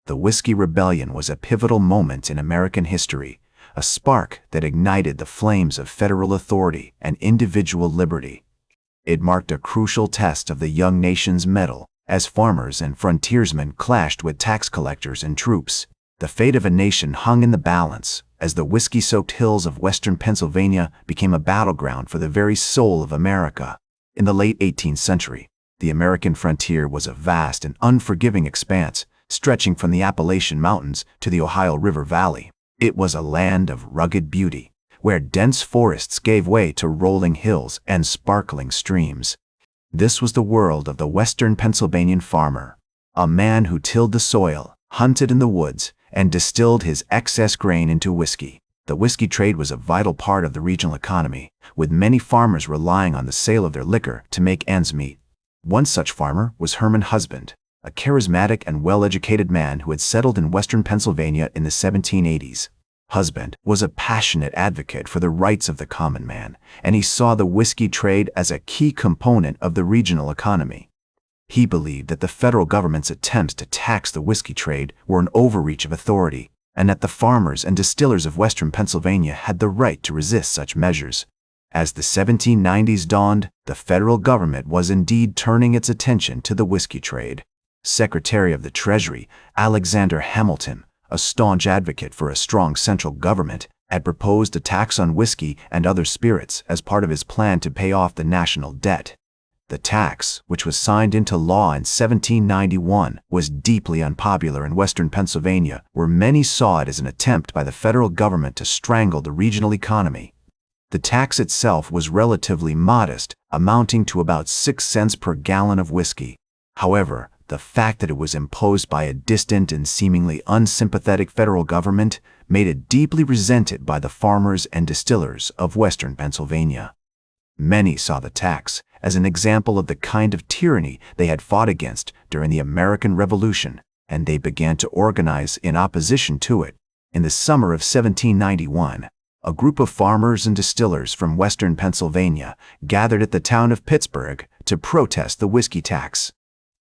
The Whiskey Rebellion was a pivotal moment in American history, a spark that ignited the flames of federal authority and individual liberty. It marked a crucial test of the young nation's mettle, as farmers and frontiersmen clashed with tax collectors and troops. The fate of a nation hung in the balance, as the whiskey-soaked hills of western Pennsylvania became a battleground for the very soul of America. In the late 18th century, the American frontier was a vast and unforgiving expanse, stretching from the Appalachian Mountains to the Ohio River Valley. It was a land of rugged beauty, where dense forests gave way to rolling hills and sparkling streams. This was the world of the western Pennsylvanian farmer, a man who tilled the soil, hunted in the woods, and distilled his excess grain into whiskey. The whiskey trade was a vital part of the regional economy, with many farmers relying on the sale of their liquor to make ends meet. One such farmer was Herman Husband, a charismatic and well-educated man who had settled in western Pennsylvania in the 1780s. Husband was a passionate advocate for the rights of the common man, and he saw the whiskey trade as a key component of the regional economy. He believed that the federal government's attempts to tax the whiskey trade were an overreach of authority, and that the farmers and distillers of western Pennsylvania had the right to resist such measures. As the 1790s dawned, the federal government was indeed turning its attention to the whiskey trade. Secretary of the Treasury, Alexander Hamilton, a staunch advocate for a strong central government, had proposed a tax on whiskey and other spirits as part of his plan to pay off the national debt. The tax, which was signed into law in 1791, was deeply unpopular in western Pennsylvania, where many saw it as an attempt by the federal government to strangle the regional economy. The tax itself was relatively modest, amounting to about 6 cents per gallon of whiskey. However, the fact that it was imposed by a distant and seemingly unsympathetic federal government made it deeply resented by the farmers and distillers of western Pennsylvania. Many saw the tax as an example of the kind of tyranny they had fought against during the American Revolution, and they began to organize in opposition to it. In the summer of 1791, a group of farmers and distillers from western Pennsylvania gathered at the town of Pittsburgh to protest the whiskey tax.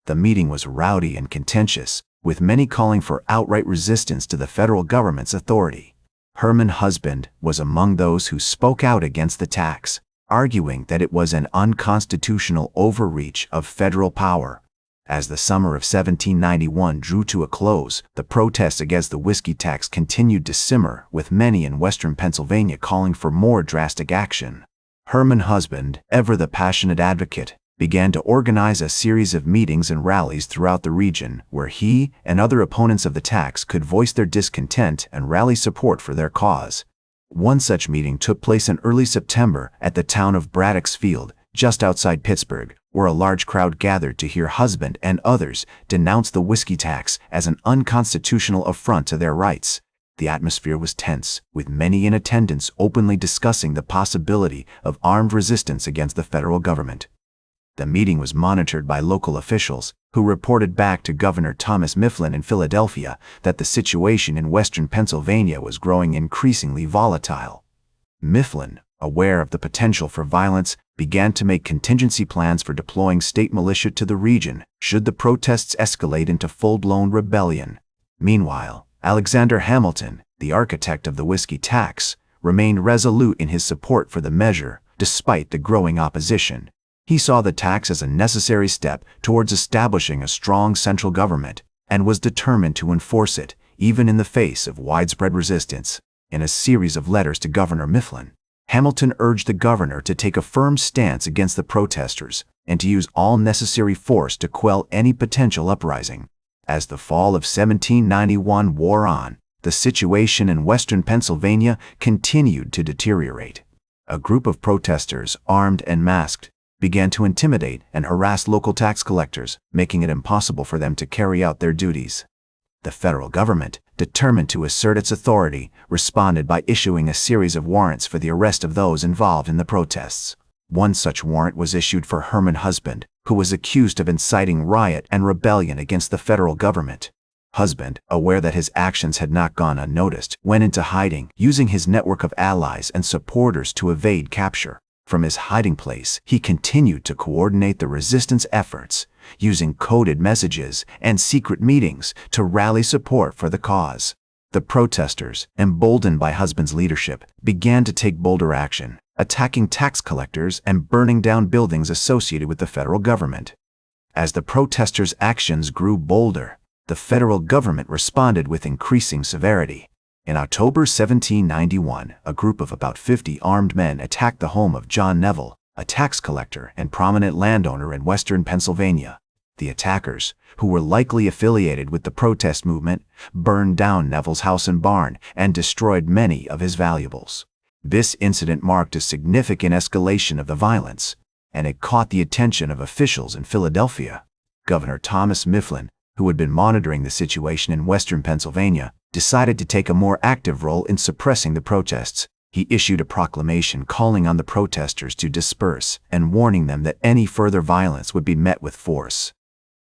The meeting was rowdy and contentious, with many calling for outright resistance to the federal government's authority. Herman Husband was among those who spoke out against the tax, arguing that it was an unconstitutional overreach of federal power. As the summer of 1791 drew to a close, the protests against the whiskey tax continued to simmer, with many in western Pennsylvania calling for more drastic action. Herman Husband, ever the passionate advocate, began to organize a series of meetings and rallies throughout the region where he and other opponents of the tax could voice their discontent and rally support for their cause. One such meeting took place in early September at the town of Braddock's Field, just outside Pittsburgh, where a large crowd gathered to hear Husband and others denounce the whiskey tax as an unconstitutional affront to their rights. The atmosphere was tense, with many in attendance openly discussing the possibility of armed resistance against the federal government. The meeting was monitored by local officials, who reported back to Governor Thomas Mifflin in Philadelphia that the situation in western Pennsylvania was growing increasingly volatile. Mifflin, aware of the potential for violence, began to make contingency plans for deploying state militia to the region should the protests escalate into full-blown rebellion. Meanwhile, Alexander Hamilton, the architect of the whiskey tax, remained resolute in his support for the measure, despite the growing opposition. He saw the tax as a necessary step towards establishing a strong central government and was determined to enforce it, even in the face of widespread resistance. In a series of letters to Governor Mifflin, Hamilton urged the governor to take a firm stance against the protesters and to use all necessary force to quell any potential uprising. As the fall of 1791 wore on, the situation in western Pennsylvania continued to deteriorate. A group of protesters, armed and masked, began to intimidate and harass local tax collectors, making it impossible for them to carry out their duties. The federal government, determined to assert its authority, responded by issuing a series of warrants for the arrest of those involved in the protests. One such warrant was issued for Herman Husband, who was accused of inciting riot and rebellion against the federal government. Husband, aware that his actions had not gone unnoticed, went into hiding, using his network of allies and supporters to evade capture. From his hiding place, he continued to coordinate the resistance efforts, using coded messages and secret meetings to rally support for the cause. The protesters, emboldened by husband's leadership, began to take bolder action, attacking tax collectors and burning down buildings associated with the federal government. As the protesters' actions grew bolder, the federal government responded with increasing severity. In October 1791, a group of about 50 armed men attacked the home of John Neville, a tax collector and prominent landowner in western Pennsylvania. The attackers, who were likely affiliated with the protest movement, burned down Neville's house and barn and destroyed many of his valuables. This incident marked a significant escalation of the violence, and it caught the attention of officials in Philadelphia. Governor Thomas Mifflin, who had been monitoring the situation in western Pennsylvania, decided to take a more active role in suppressing the protests. He issued a proclamation calling on the protesters to disperse and warning them that any further violence would be met with force.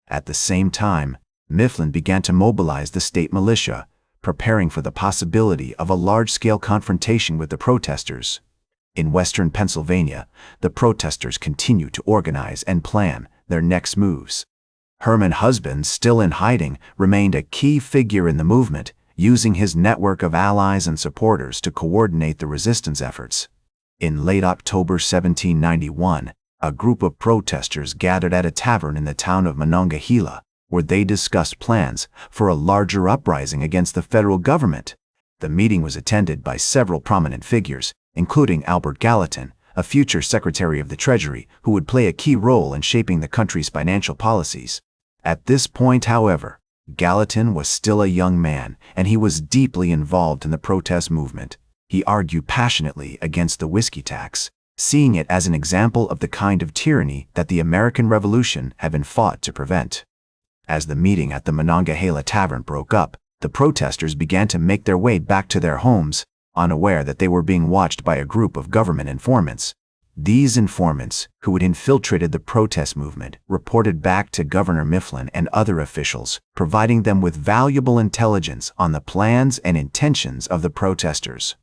At the same time, Mifflin began to mobilize the state militia, preparing for the possibility of a large-scale confrontation with the protesters. In western Pennsylvania, the protesters continued to organize and plan their next moves. Herman Husband, still in hiding, remained a key figure in the movement, using his network of allies and supporters to coordinate the resistance efforts. In late October 1791, a group of protesters gathered at a tavern in the town of Monongahela, where they discussed plans for a larger uprising against the federal government. The meeting was attended by several prominent figures, including Albert Gallatin, a future Secretary of the Treasury who would play a key role in shaping the country's financial policies. At this point, however, Gallatin was still a young man, and he was deeply involved in the protest movement. He argued passionately against the whiskey tax, seeing it as an example of the kind of tyranny that the American Revolution had been fought to prevent. As the meeting at the Monongahela Tavern broke up, the protesters began to make their way back to their homes, unaware that they were being watched by a group of government informants. These informants, who had infiltrated the protest movement, reported back to Governor Mifflin and other officials, providing them with valuable intelligence on the plans and intentions of the protesters.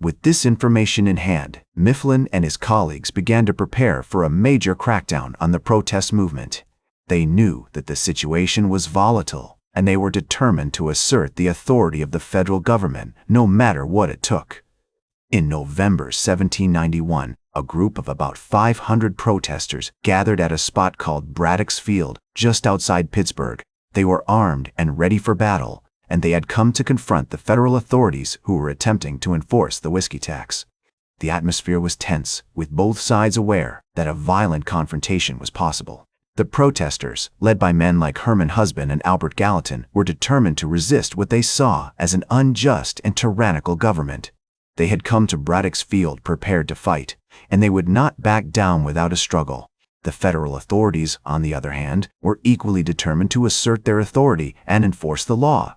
With this information in hand, Mifflin and his colleagues began to prepare for a major crackdown on the protest movement. They knew that the situation was volatile, and they were determined to assert the authority of the federal government, no matter what it took. In November 1791, a group of about 500 protesters gathered at a spot called Braddock's Field, just outside Pittsburgh. They were armed and ready for battle, and they had come to confront the federal authorities who were attempting to enforce the whiskey tax. The atmosphere was tense, with both sides aware that a violent confrontation was possible. The protesters, led by men like Herman Husband and Albert Gallatin, were determined to resist what they saw as an unjust and tyrannical government. They had come to Braddock's Field prepared to fight, and they would not back down without a struggle. The federal authorities, on the other hand, were equally determined to assert their authority and enforce the law.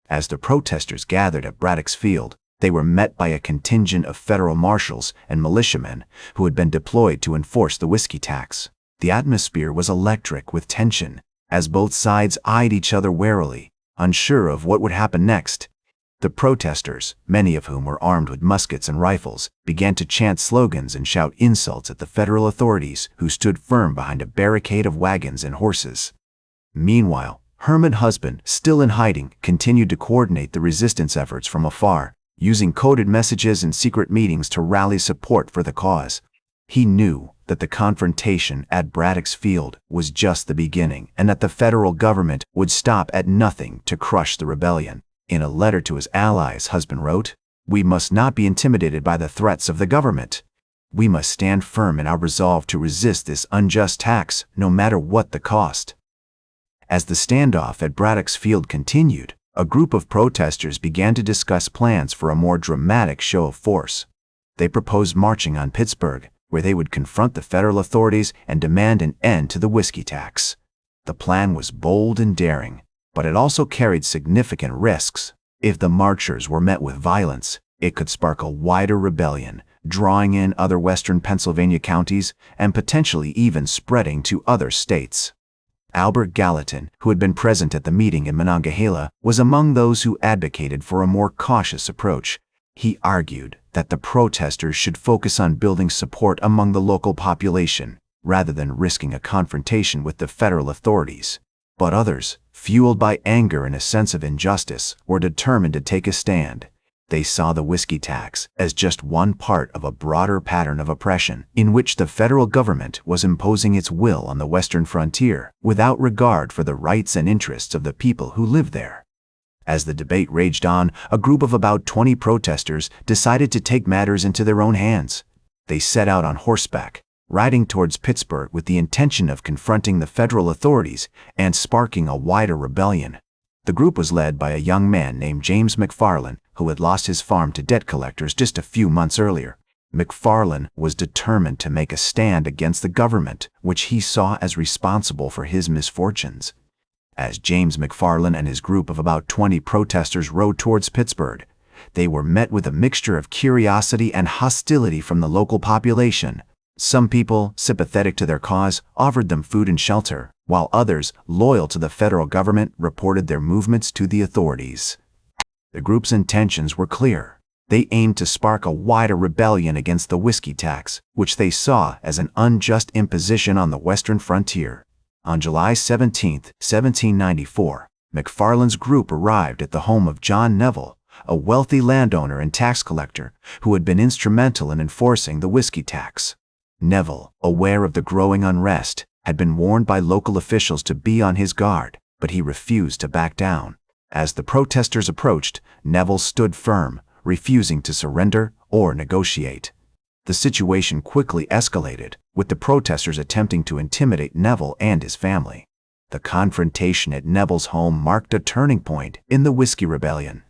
As the protesters gathered at Braddock's Field, they were met by a contingent of federal marshals and militiamen who had been deployed to enforce the whiskey tax. The atmosphere was electric with tension, as both sides eyed each other warily, unsure of what would happen next. The protesters, many of whom were armed with muskets and rifles, began to chant slogans and shout insults at the federal authorities who stood firm behind a barricade of wagons and horses. Meanwhile, Herman Husband, still in hiding, continued to coordinate the resistance efforts from afar, using coded messages and secret meetings to rally support for the cause. He knew that the confrontation at Braddock's Field was just the beginning, and that the federal government would stop at nothing to crush the rebellion. In a letter to his allies, Husband wrote, "We must not be intimidated by the threats of the government. We must stand firm in our resolve to resist this unjust tax, no matter what the cost." As the standoff at Braddock's Field continued, a group of protesters began to discuss plans for a more dramatic show of force. They proposed marching on Pittsburgh, where they would confront the federal authorities and demand an end to the whiskey tax. The plan was bold and daring, but it also carried significant risks. If the marchers were met with violence, it could spark a wider rebellion, drawing in other western Pennsylvania counties and potentially even spreading to other states. Albert Gallatin, who had been present at the meeting in Monongahela, was among those who advocated for a more cautious approach. He argued that the protesters should focus on building support among the local population, rather than risking a confrontation with the federal authorities. But others, fueled by anger and a sense of injustice, were determined to take a stand. They saw the whiskey tax as just one part of a broader pattern of oppression in which the federal government was imposing its will on the western frontier without regard for the rights and interests of the people who lived there. As the debate raged on, a group of about 20 protesters decided to take matters into their own hands. They set out on horseback, riding towards Pittsburgh with the intention of confronting the federal authorities and sparking a wider rebellion. The group was led by a young man named James McFarland, who had lost his farm to debt collectors just a few months earlier. McFarland was determined to make a stand against the government, which he saw as responsible for his misfortunes. As James McFarland and his group of about 20 protesters rode towards Pittsburgh, they were met with a mixture of curiosity and hostility from the local population. Some people, sympathetic to their cause, offered them food and shelter, while others, loyal to the federal government, reported their movements to the authorities. The group's intentions were clear. They aimed to spark a wider rebellion against the whiskey tax, which they saw as an unjust imposition on the western frontier. On July 17, 1794, McFarland's group arrived at the home of John Neville, a wealthy landowner and tax collector who had been instrumental in enforcing the whiskey tax. Neville, aware of the growing unrest, had been warned by local officials to be on his guard, but he refused to back down. As the protesters approached, Neville stood firm, refusing to surrender or negotiate. The situation quickly escalated, with the protesters attempting to intimidate Neville and his family. The confrontation at Neville's home marked a turning point in the Whiskey Rebellion.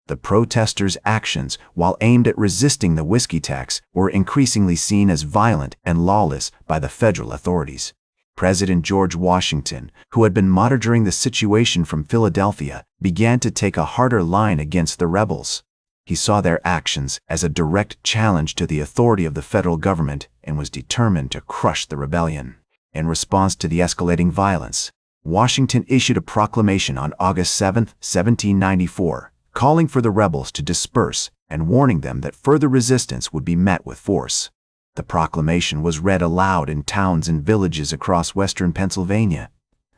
The protesters' actions, while aimed at resisting the whiskey tax, were increasingly seen as violent and lawless by the federal authorities. President George Washington, who had been monitoring the situation from Philadelphia, began to take a harder line against the rebels. He saw their actions as a direct challenge to the authority of the federal government and was determined to crush the rebellion. In response to the escalating violence, Washington issued a proclamation on August 7, 1794, calling for the rebels to disperse and warning them that further resistance would be met with force. The proclamation was read aloud in towns and villages across western Pennsylvania,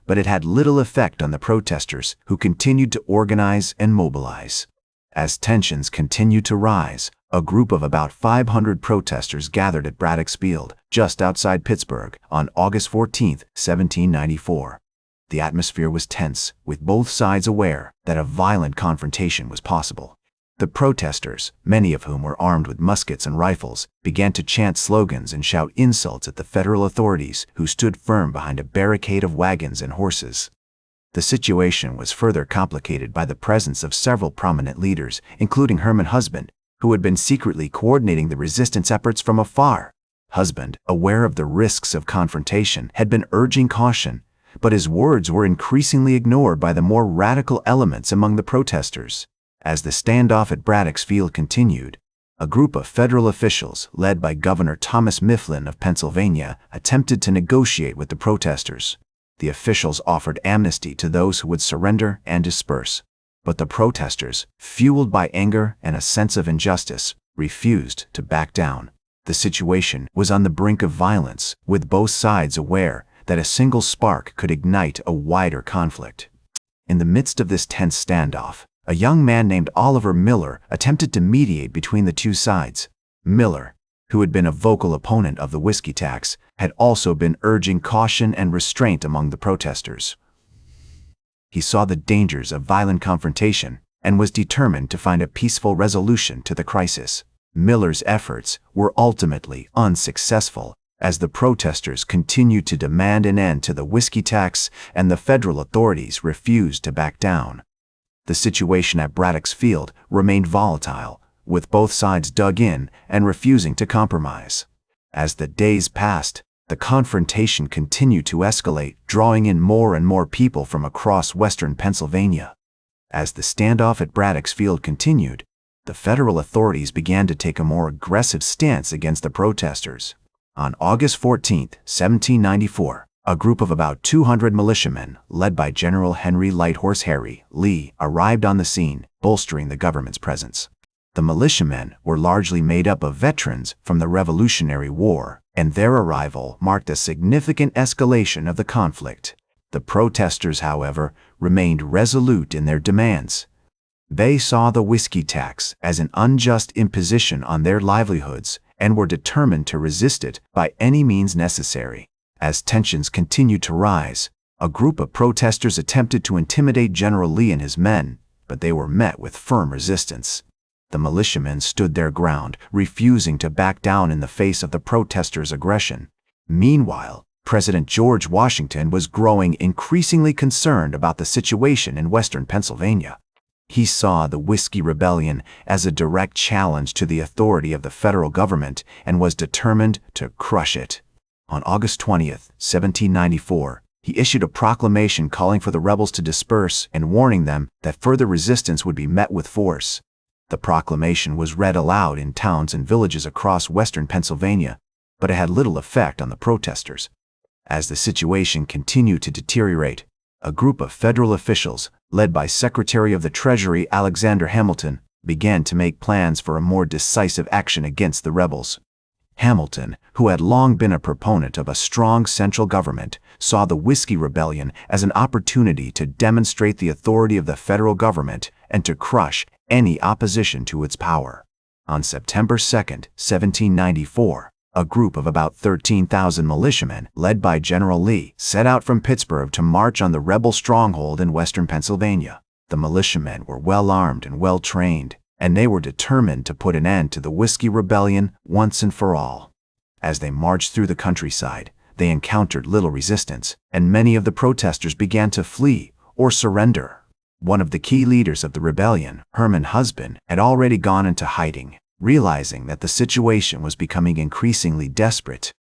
but it had little effect on the protesters, who continued to organize and mobilize. As tensions continued to rise, a group of about 500 protesters gathered at Braddock's Field, just outside Pittsburgh, on August 14, 1794. The atmosphere was tense, with both sides aware that a violent confrontation was possible. The protesters, many of whom were armed with muskets and rifles, began to chant slogans and shout insults at the federal authorities, who stood firm behind a barricade of wagons and horses. The situation was further complicated by the presence of several prominent leaders, including Herman Husband, who had been secretly coordinating the resistance efforts from afar. Husband, aware of the risks of confrontation, had been urging caution, but his words were increasingly ignored by the more radical elements among the protesters. As the standoff at Braddock's Field continued, a group of federal officials, led by Governor Thomas Mifflin of Pennsylvania, attempted to negotiate with the protesters. The officials offered amnesty to those who would surrender and disperse, but the protesters, fueled by anger and a sense of injustice, refused to back down. The situation was on the brink of violence, with both sides aware that a single spark could ignite a wider conflict. In the midst of this tense standoff, a young man named Oliver Miller attempted to mediate between the two sides. Miller, who had been a vocal opponent of the whiskey tax, had also been urging caution and restraint among the protesters. He saw the dangers of violent confrontation and was determined to find a peaceful resolution to the crisis. Miller's efforts were ultimately unsuccessful, as the protesters continued to demand an end to the whiskey tax and the federal authorities refused to back down. The situation at Braddock's Field remained volatile, with both sides dug in and refusing to compromise. As the days passed, the confrontation continued to escalate, drawing in more and more people from across western Pennsylvania. As the standoff at Braddock's Field continued, the federal authorities began to take a more aggressive stance against the protesters. On August 14, 1794, a group of about 200 militiamen, led by General Henry Lighthorse Harry Lee, arrived on the scene, bolstering the government's presence. The militiamen were largely made up of veterans from the Revolutionary War and their arrival marked a significant escalation of the conflict. The protesters, however, remained resolute in their demands. They saw the whiskey tax as an unjust imposition on their livelihoods and were determined to resist it by any means necessary. As tensions continued to rise, a group of protesters attempted to intimidate General Lee and his men, but they were met with firm resistance. The militiamen stood their ground, refusing to back down in the face of the protesters' aggression. Meanwhile, President George Washington was growing increasingly concerned about the situation in western Pennsylvania. He saw the Whiskey Rebellion as a direct challenge to the authority of the federal government and was determined to crush it. On August 20, 1794, he issued a proclamation calling for the rebels to disperse and warning them that further resistance would be met with force. The proclamation was read aloud in towns and villages across western Pennsylvania, but it had little effect on the protesters. As the situation continued to deteriorate, a group of federal officials, led by Secretary of the Treasury Alexander Hamilton, began to make plans for a more decisive action against the rebels. Hamilton, who had long been a proponent of a strong central government, saw the Whiskey Rebellion as an opportunity to demonstrate the authority of the federal government and to crush any opposition to its power. On September 2, 1794, a group of about 13,000 militiamen, led by General Lee, set out from Pittsburgh to march on the rebel stronghold in western Pennsylvania. The militiamen were well armed and well trained, and they were determined to put an end to the Whiskey Rebellion once and for all. As they marched through the countryside, they encountered little resistance, and many of the protesters began to flee or surrender. One of the key leaders of the rebellion, Herman Husband, had already gone into hiding, realizing that the situation was becoming increasingly desperate.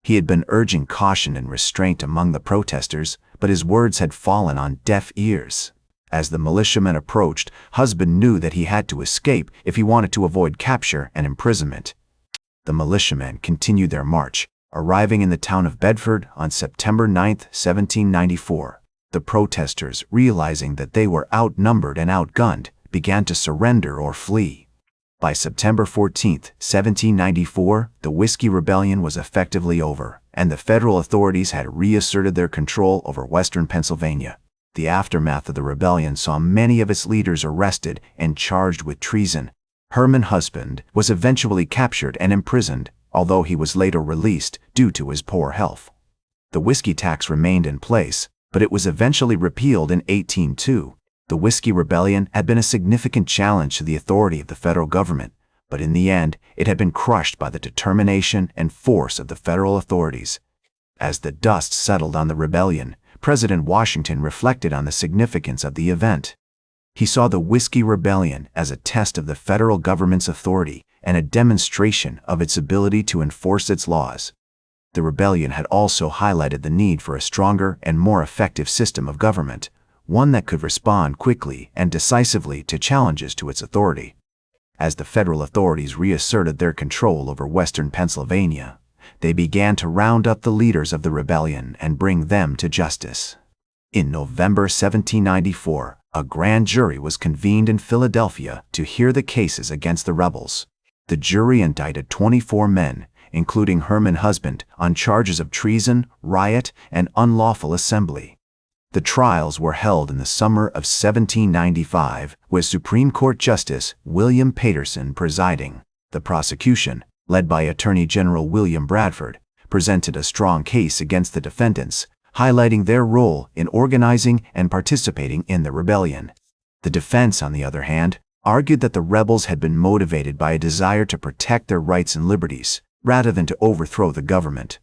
He had been urging caution and restraint among the protesters, but his words had fallen on deaf ears. As the militiamen approached, Husband knew that he had to escape if he wanted to avoid capture and imprisonment. The militiamen continued their march, arriving in the town of Bedford on September 9, 1794. The protesters, realizing that they were outnumbered and outgunned, began to surrender or flee. By September 14, 1794, the Whiskey Rebellion was effectively over, and the federal authorities had reasserted their control over western Pennsylvania. The aftermath of the rebellion saw many of its leaders arrested and charged with treason. Herman Husband was eventually captured and imprisoned, although he was later released due to his poor health. The whiskey tax remained in place, but it was eventually repealed in 1802. The Whiskey Rebellion had been a significant challenge to the authority of the federal government, but in the end, it had been crushed by the determination and force of the federal authorities. As the dust settled on the rebellion, President Washington reflected on the significance of the event. He saw the Whiskey Rebellion as a test of the federal government's authority and a demonstration of its ability to enforce its laws. The rebellion had also highlighted the need for a stronger and more effective system of government, one that could respond quickly and decisively to challenges to its authority. As the federal authorities reasserted their control over western Pennsylvania, they began to round up the leaders of the rebellion and bring them to justice. In November 1794, a grand jury was convened in Philadelphia to hear the cases against the rebels. The jury indicted 24 men, including Herman Husband, on charges of treason, riot, and unlawful assembly. The trials were held in the summer of 1795, with Supreme Court Justice William Paterson presiding. The prosecution, led by Attorney General William Bradford, presented a strong case against the defendants, highlighting their role in organizing and participating in the rebellion. The defense, on the other hand, argued that the rebels had been motivated by a desire to protect their rights and liberties, rather than to overthrow the government.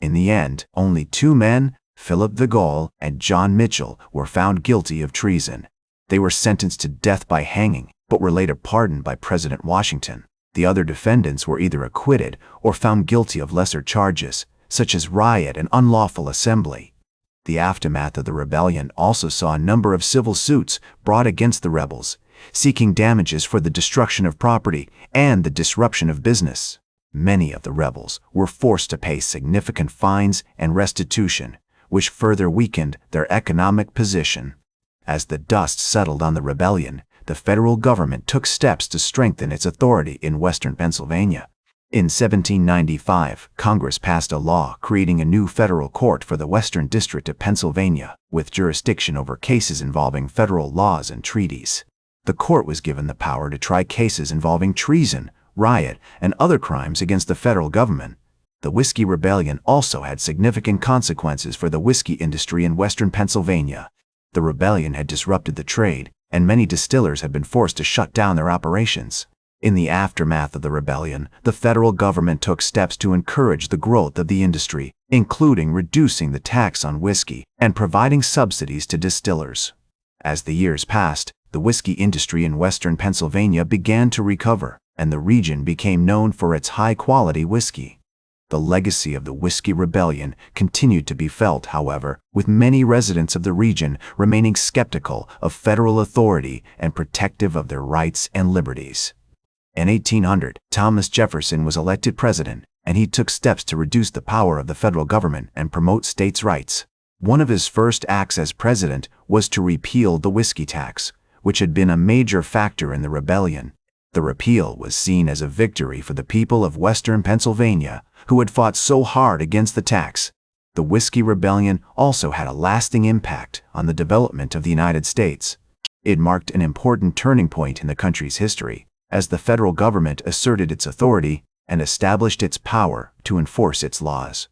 In the end, only two men, Philip the Gaul and John Mitchell, were found guilty of treason. They were sentenced to death by hanging, but were later pardoned by President Washington. The other defendants were either acquitted or found guilty of lesser charges, such as riot and unlawful assembly. The aftermath of the rebellion also saw a number of civil suits brought against the rebels, seeking damages for the destruction of property and the disruption of business. Many of the rebels were forced to pay significant fines and restitution, which further weakened their economic position. As the dust settled on the rebellion, the federal government took steps to strengthen its authority in western Pennsylvania. In 1795, Congress passed a law creating a new federal court for the Western District of Pennsylvania, with jurisdiction over cases involving federal laws and treaties. The court was given the power to try cases involving treason, riot, and other crimes against the federal government. The Whiskey Rebellion also had significant consequences for the whiskey industry in western Pennsylvania. The rebellion had disrupted the trade, and many distillers had been forced to shut down their operations. In the aftermath of the rebellion, the federal government took steps to encourage the growth of the industry, including reducing the tax on whiskey and providing subsidies to distillers. As the years passed, the whiskey industry in western Pennsylvania began to recover, and the region became known for its high-quality whiskey. The legacy of the Whiskey Rebellion continued to be felt, however, with many residents of the region remaining skeptical of federal authority and protective of their rights and liberties. In 1800, Thomas Jefferson was elected president, and he took steps to reduce the power of the federal government and promote states' rights. One of his first acts as president was to repeal the whiskey tax, which had been a major factor in the rebellion. The repeal was seen as a victory for the people of western Pennsylvania, who had fought so hard against the tax. The Whiskey Rebellion also had a lasting impact on the development of the United States. It marked an important turning point in the country's history, as the federal government asserted its authority and established its power to enforce its laws.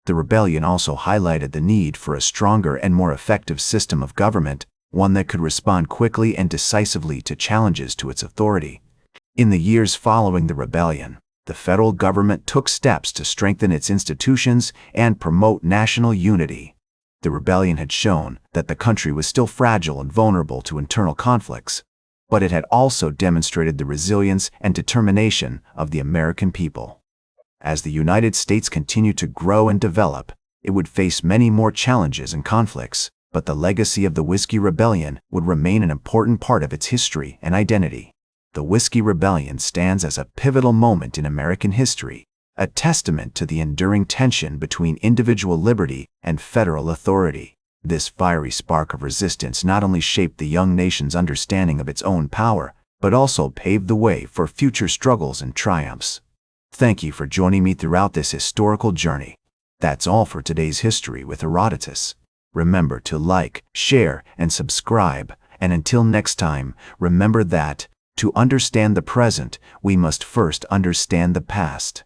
The rebellion also highlighted the need for a stronger and more effective system of government, one that could respond quickly and decisively to challenges to its authority. In the years following the rebellion, the federal government took steps to strengthen its institutions and promote national unity. The rebellion had shown that the country was still fragile and vulnerable to internal conflicts, but it had also demonstrated the resilience and determination of the American people. As the United States continued to grow and develop, it would face many more challenges and conflicts, but the legacy of the Whiskey Rebellion would remain an important part of its history and identity. The Whiskey Rebellion stands as a pivotal moment in American history, a testament to the enduring tension between individual liberty and federal authority. This fiery spark of resistance not only shaped the young nation's understanding of its own power, but also paved the way for future struggles and triumphs. Thank you for joining me throughout this historical journey. That's all for today's History with Herodotus. Remember to like, share, and subscribe, and until next time, remember that, to understand the present, we must first understand the past.